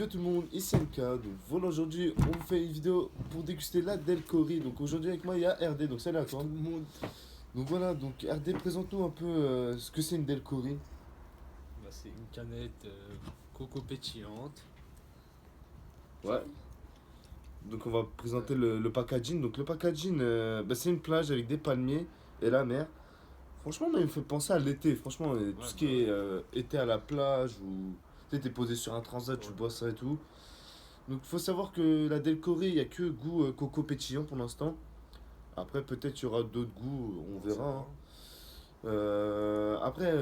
Yo tout le monde, ici MK, donc voilà aujourd'hui on vous fait une vidéo pour déguster la Delcory. Donc aujourd'hui avec moi il y a RD, donc salut à toi. Tout le monde. Donc voilà, donc RD présente-nous un peu ce que c'est une Delcory. C'est une canette coco pétillante. Ouais. Donc on va présenter le packaging. Donc le packaging c'est une plage avec des palmiers et la mer. Franchement moi, il me fait penser à l'été, franchement tout ce qui est été à la plage ou tu sais, t'es posé sur un transat, tu Ouais. bois ça et tout. Donc il faut savoir que la Delcory il n'y a que goût coco pétillant pour l'instant. Après, peut-être il y aura d'autres goûts, on verra, hein. Après,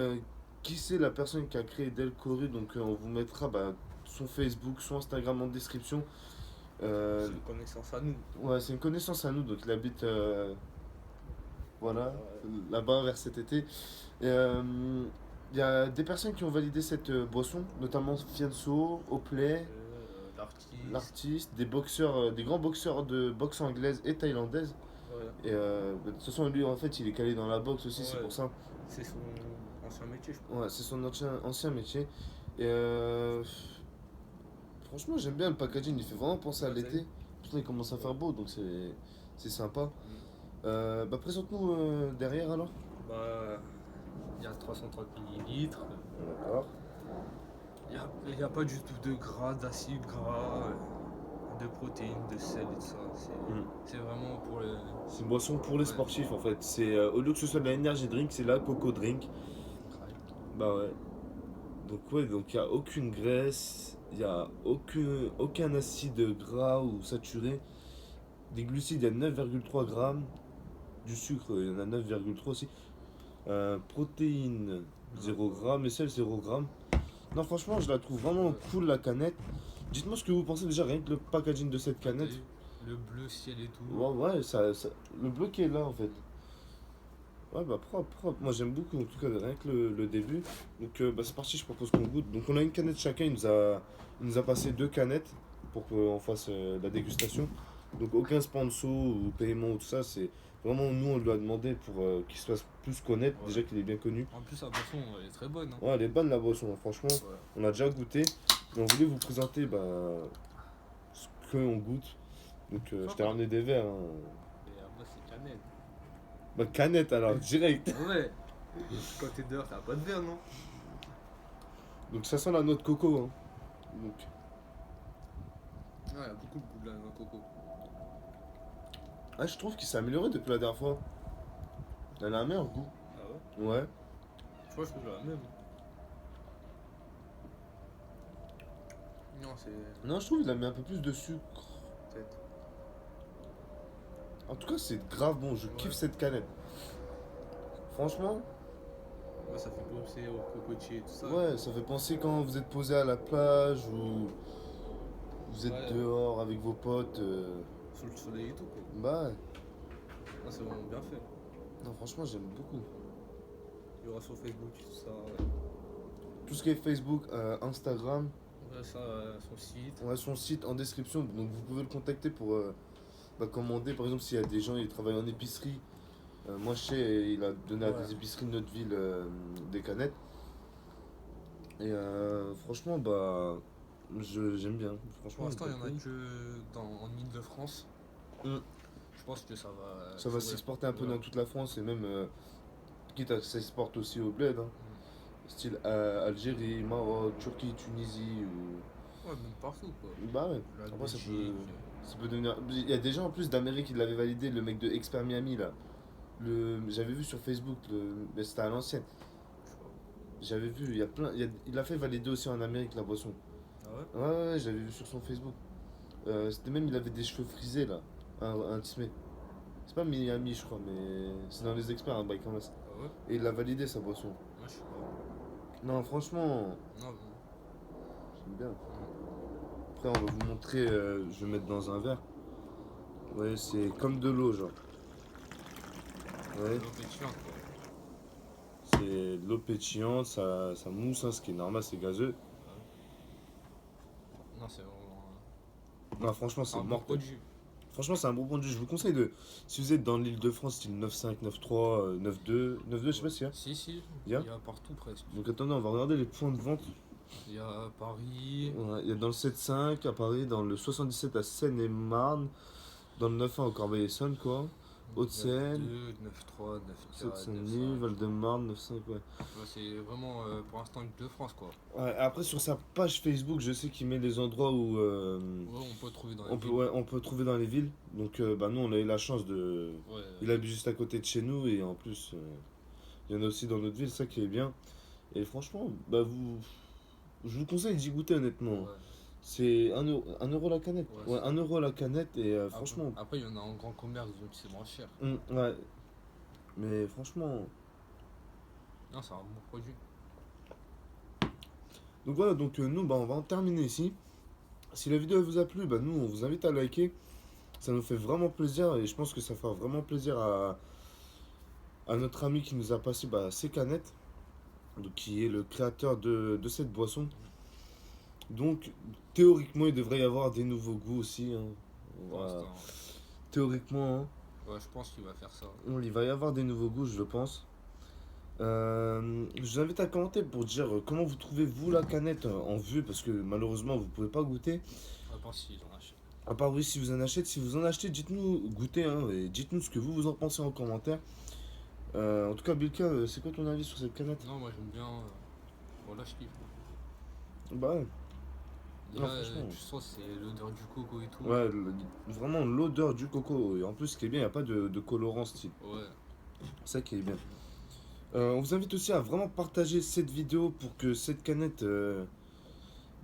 qui c'est la personne qui a créé Delcory? Donc, on vous mettra son Facebook, son Instagram en description. C'est une connaissance à nous. Ouais, c'est une connaissance à nous, donc il habite voilà, Ouais. là-bas vers cet été. Il y a des personnes qui ont validé cette boisson, notamment Fianso, Oplay, L'artiste. l'artiste, des boxeurs, des grands boxeurs de boxe anglaise et thaïlandaise. Ouais. Et de toute façon, lui, en fait, il est calé dans la boxe aussi, c'est Ouais. pour ça. C'est son ancien métier, je crois. Ouais, c'est son ancien métier. Et franchement, j'aime bien le packaging, il fait vraiment penser à Ouais, t'as l'été. vu. Pourtant, il commence à faire beau, donc c'est sympa. Présente-nous derrière alors. Bah, il y a 330 millilitres. D'accord. Il y a pas du tout de gras, d'acide gras, de protéines, de sel et tout ça. Mm. C'est vraiment pour le. C'est une boisson pour les Ouais. sportifs en fait. C'est au lieu que ce soit de la energy drink, c'est la coco drink. Bah ouais. Donc ouais, donc il n'y a aucune graisse, il n'y a aucun acide gras ou saturé. Des glucides, il y a 9,3 grammes. Du sucre, il y en a 9,3 aussi. Protéines, 0 grammes. Et sel, 0 grammes. Non, franchement, je la trouve vraiment cool la canette. Dites-moi ce que vous pensez déjà rien que le packaging de cette canette. Le bleu ciel et tout. Ouais, ouais, le bleu qui est là en fait. Ouais, bah propre, propre. Moi j'aime beaucoup en tout cas rien que le début. Donc c'est parti, je propose qu'on goûte. Donc on a une canette chacun, il nous a passé deux canettes pour qu'on fasse la dégustation. Donc aucun sponsor ou paiement ou tout ça, c'est vraiment nous on lui a demandé pour qu'il se fasse plus connaître, Ouais. déjà qu'il est bien connu. En plus, la boisson elle est très bonne. Hein. Ouais, elle est bonne la boisson, franchement. Ouais. On a déjà goûté. Et on voulait vous présenter ce qu'on goûte. Donc je t'ai ramené des verres. Hein. Et moi, c'est cannelle. Bah canette alors, direct. Ouais. Quand t'es dehors, t'as pas de verre, non? Donc ça sent la noix de coco. Hein. Donc, Ouais, il y a beaucoup de goût de la noix de coco. ah, je trouve qu'il s'est amélioré depuis la dernière fois. Elle a un meilleur goût. Ah ouais? Ouais. Je crois que c'est la même. Non, c'est. Non, je trouve qu'il a mis un peu plus de sucre. Peut-être. En tout cas, c'est grave bon. Je kiffe Ouais. cette canette. Franchement, Ouais, ça fait penser au cocotier et tout ça. ouais, ça fait penser quand vous êtes posé à la plage ou vous êtes Ouais. dehors avec vos potes. Sous le soleil et tout, quoi. Bah ouais. Ah, c'est vraiment bien fait. Non, franchement, j'aime beaucoup. Il y aura sur Facebook et tout ça. Ouais, Tout ce qui est Facebook, Instagram, ouais ça, son site. on a son site en description. Donc vous pouvez le contacter pour commander. Par exemple, s'il y a des gens qui travaillent en épicerie. Moi, je sais, il a donné à Ouais. des épiceries de notre ville des canettes. Et franchement, j'aime bien. Pour Franchement, l'instant, il y en a cool. que en Ile-de-France. Mm. Je pense que ça va. Ça va s'exporter un peu Ouais. dans toute la France et même, quitte à que ça s'exporte aussi au bled. Hein. Mm. Style Algérie, Maroc, Turquie, Tunisie. Ouais, même partout, quoi. Bah ouais. La Après, Belgique. ça peut devenir. Il y a des gens en plus d'Amérique qui l'avaient validé, le mec de Expert Miami là. J'avais vu sur Facebook, mais c'était à l'ancienne. Je sais pas. J'avais vu, il a fait valider aussi en Amérique la boisson. Ah ouais? Ouais, ouais, j'avais vu sur son Facebook. C'était même, il avait des cheveux frisés là, un Tismé. C'est pas Miami, je crois, mais c'est dans les experts, un bail comme ça. Ah ouais? Et il a validé sa boisson. Moi, je sais pas. Non, franchement, Non, j'aime bien. Après, on va vous montrer, je vais mettre dans un verre. Ouais, c'est comme de l'eau, genre. Ouais, l'eau pétillante, quoi. c'est de l'eau pétillante, ça mousse, hein, ce qui est normal, c'est gazeux. Non, c'est vraiment Non, franchement, c'est un bon mortel. produit. Franchement, c'est un bon produit. Je vous conseille si vous êtes dans l'île de France, style 9,5, 9,3, 9,2, 9,2, je sais pas si y a. Si, si, Y a il y a partout presque. Donc attendez, on va regarder les points de vente. Il y a Paris. Ouais, il y a dans le 7-5 à Paris, dans le 77 à Seine-et-Marne, dans le 9-1 au Corbeil-Essonnes, quoi. Haute-Seine, 9-2, 9-3, 9-4, Seine-Saint-Denis, 9-5. Val-de-Marne, 9-5, ouais. Ouais, c'est vraiment pour l'instant une de France quoi. Ouais, après, sur sa page Facebook, je sais qu'il met les endroits où Ouais, on peut trouver dans la on peut, ville. ouais, on peut trouver dans les villes. Donc, bah, nous, on a eu la chance de. Ouais, Il habite juste à côté de chez nous et en plus, il y en a aussi dans notre ville, ça qui est bien. Et franchement, bah, je vous conseille d'y goûter honnêtement. ouais, C'est 1 euro la canette. ouais, Ouais, c'est 1 euro la canette et Après, franchement. après, il y en a en grand commerce donc c'est moins cher. Ouais, mais franchement. Non, c'est un bon produit. Donc voilà, donc nous, bah, on va en terminer ici. Si la vidéo elle vous a plu, bah, nous, on vous invite à liker. Ça nous fait vraiment plaisir et je pense que ça fera vraiment plaisir à notre ami qui nous a passé bah, ces canettes, donc, qui est le créateur de cette boisson. Donc, théoriquement, il devrait y avoir des nouveaux goûts aussi, hein. Pour Voilà. l'instant, Théoriquement, hein. ouais, je pense qu'il va faire ça. Il va y avoir des nouveaux goûts, je le pense. Je vous invite à commenter pour dire comment vous trouvez vous la canette en vue, parce que malheureusement vous pouvez pas goûter. À part s'ils en achètent. À part oui, si vous en achetez, si vous en achetez, dites-nous goûtez, hein, et dites-nous ce que vous en pensez en commentaire. En tout cas, Bilka, c'est quoi ton avis sur cette canette? Non, moi j'aime bien. Voilà, je kiffe. Bah ouais, Déjà, non, franchement. tu sens, c'est l'odeur du coco et tout. Ouais, vraiment l'odeur du coco. Et en plus, ce qui est bien, il n'y a pas de colorant style. Ouais, C'est ça qui est bien. On vous invite aussi à vraiment partager cette vidéo pour que cette canette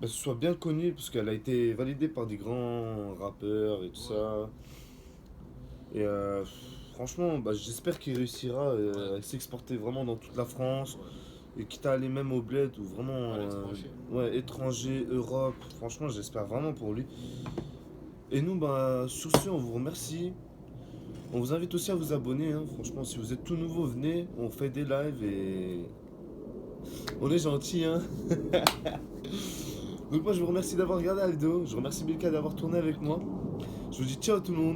bah, soit bien connue, parce qu'elle a été validée par des grands rappeurs et tout ouais, ça. Et franchement, bah, j'espère qu'il réussira ouais, à s'exporter vraiment dans toute la France. ouais. Et quitte à aller même au bled ou vraiment À l'étranger. ouais, étranger, Europe. Franchement, j'espère vraiment pour lui. Et nous, bah, sur ce, on vous remercie. On vous invite aussi à vous abonner, hein. Franchement, si vous êtes tout nouveau, venez. On fait des lives et on est gentil, hein. Donc moi, je vous remercie d'avoir regardé la vidéo. Je remercie Bilka d'avoir tourné avec moi. Je vous dis ciao tout le monde.